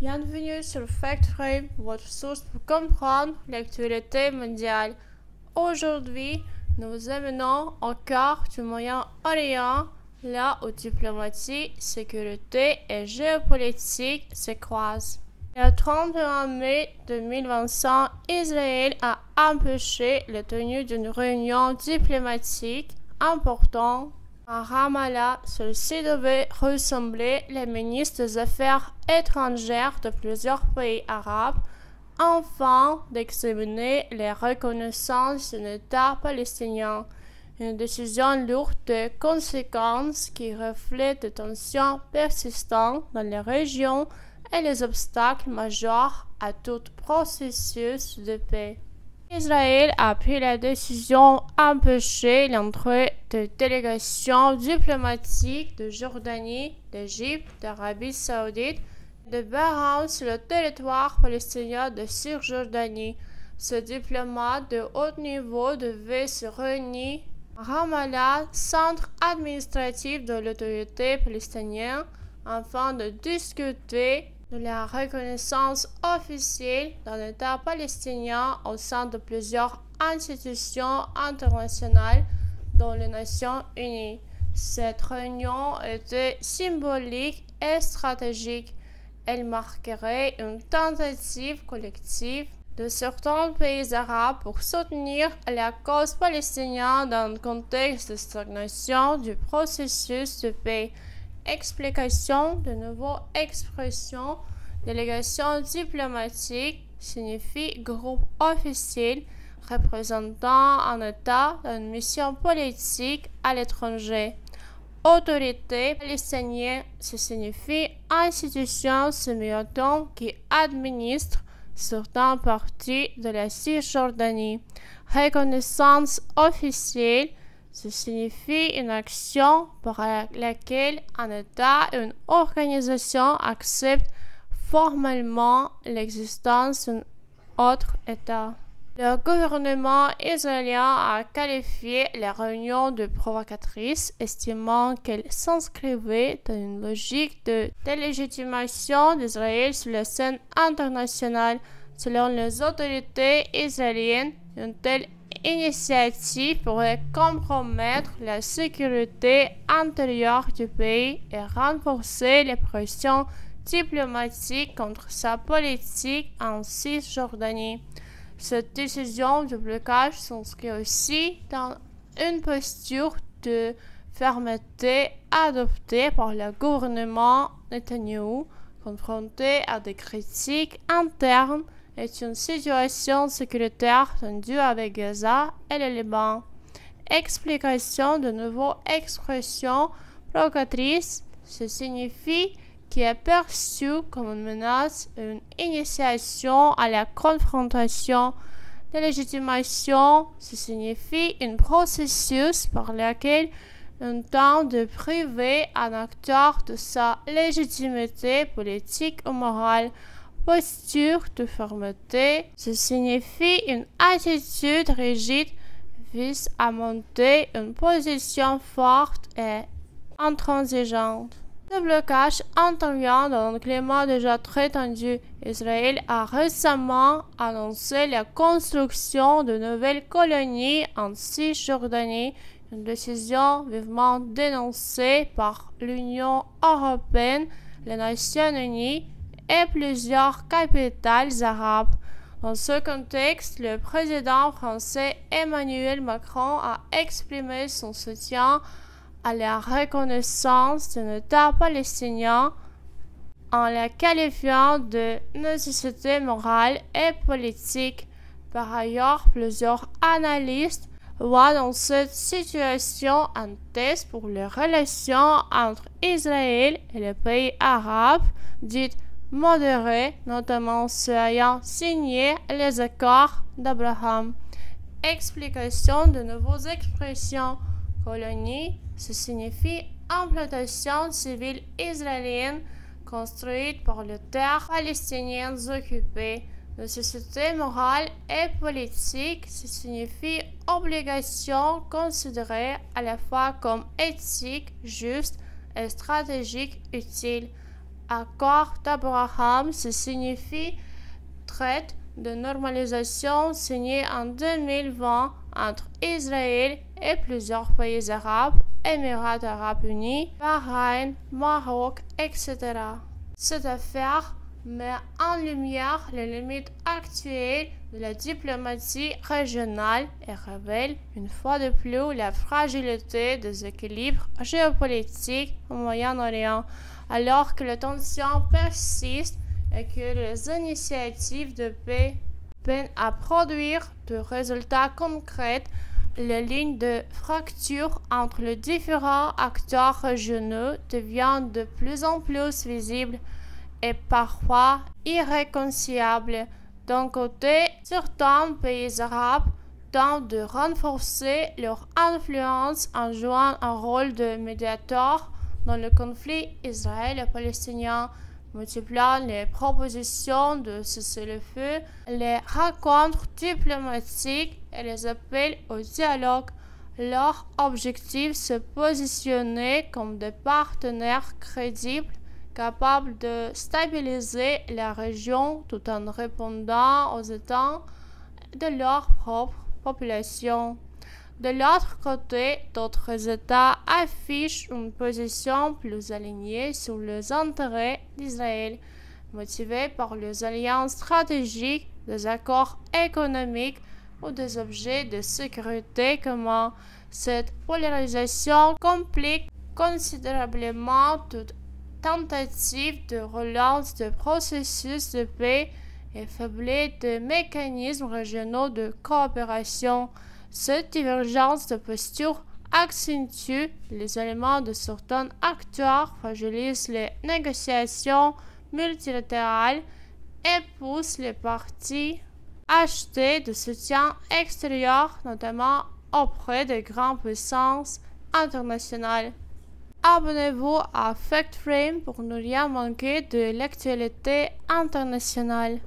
Bienvenue sur Factframe, votre source pour comprendre l'actualité mondiale. Aujourd'hui, nous vous amenons au cœur du Moyen-Orient, là où diplomatie, sécurité et géopolitique se croisent. Le 31 mai 2025, Israël a empêché la tenue d'une réunion diplomatique importante à Ramallah. Celle-ci devait rassembler les ministres des Affaires étrangères de plusieurs pays arabes afin d'examiner les reconnaissances d'un État palestinien. Une décision lourde de conséquences qui reflète des tensions persistantes dans la région et les obstacles majeurs à tout processus de paix. Israël a pris la décision d'empêcher l'entrée de délégations diplomatiques de Jordanie, d'Égypte, d'Arabie saoudite et de Bahreïn sur le territoire palestinien de Cisjordanie. Ces diplomates de haut niveau devaient se réunir à Ramallah, centre administratif de l'autorité palestinienne, afin de discuter de la reconnaissance officielle d'un État palestinien au sein de plusieurs institutions internationales, dont les Nations Unies. Cette réunion était symbolique et stratégique. Elle marquerait une tentative collective de certains pays arabes pour soutenir la cause palestinienne dans un contexte de stagnation du processus de paix. Explication, de nouveau expression, délégation diplomatique signifie groupe officiel représentant un État dans une mission politique à l'étranger. Autorité palestinienne, ça signifie institution semi-autonome qui administre certaines parties de la Cisjordanie. Reconnaissance officielle, ça signifie une action par laquelle un État et une organisation acceptent formellement l'existence d'un autre État. Le gouvernement israélien a qualifié la réunion de provocatrice, estimant qu'elle s'inscrivait dans une logique de délégitimation d'Israël sur la scène internationale. Selon les autorités israéliennes, une telle initiative pourrait compromettre la sécurité intérieure du pays et renforcer les pressions diplomatiques contre sa politique en Cisjordanie. Cette décision de blocage s'inscrit aussi dans une posture de fermeté adoptée par le gouvernement Netanyahou, confronté à des critiques internes et une situation sécuritaire tendue avec Gaza et le Liban. Explication, de nouveau expression provocatrice, ce signifie qui est perçu comme une menace et une initiation à la confrontation. Délégitimation, ce signifie un processus par lequel on tente de priver un acteur de sa légitimité politique ou morale. Posture de fermeté, ce signifie une attitude rigide vise à monter une position forte et intransigeante. Le blocage intervient dans un climat déjà très tendu. Israël a récemment annoncé la construction de nouvelles colonies en Cisjordanie, une décision vivement dénoncée par l'Union européenne, les Nations unies et plusieurs capitales arabes. Dans ce contexte, le président français Emmanuel Macron a exprimé son soutien à la reconnaissance d'un État palestinien en la qualifiant de nécessité morale et politique. Par ailleurs, plusieurs analystes voient dans cette situation un test pour les relations entre Israël et les pays arabes, dites modérés, notamment ceux ayant signé les accords d'Abraham. Explication de nouvelles expressions. Colonie, ce signifie implantation civile israélienne construite par les terres palestiniennes occupées. Nécessité morale et politique, ce signifie obligation considérée à la fois comme éthique, juste et stratégique utile. accord d'Abraham, ce signifie traité de normalisation signé en 2020 entre Israël et plusieurs pays arabes, Émirats arabes unis, Bahreïn, Maroc, etc. Cette affaire met en lumière les limites actuelles de la diplomatie régionale et révèle une fois de plus la fragilité des équilibres géopolitiques au Moyen-Orient, alors que les tensions persistent et que les initiatives de paix peinent à produire de résultats concrets. Les lignes de fracture entre les différents acteurs régionaux deviennent de plus en plus visibles et parfois irréconciliables. D'un côté, certains pays arabes tentent de renforcer leur influence en jouant un rôle de médiateur dans le conflit israélo-palestinien, multipliant les propositions de cessez-le-feu, les rencontres diplomatiques et les appels au dialogue. Leur objectif, se positionner comme des partenaires crédibles, capables de stabiliser la région tout en répondant aux attentes de leur propre population. De l'autre côté, d'autres États affichent une position plus alignée sur les intérêts d'Israël, motivés par les alliances stratégiques, des accords économiques ou des objets de sécurité communs. Cette polarisation complique considérablement toute tentative de relance du processus de paix et faiblit des mécanismes régionaux de coopération. Cette divergence de posture accentue l'isolement de certains acteurs, fragilise les négociations multilatérales et pousse les parties à acheter de soutien extérieur, notamment auprès des grandes puissances internationales. Abonnez-vous à FactFrame pour ne rien manquer de l'actualité internationale.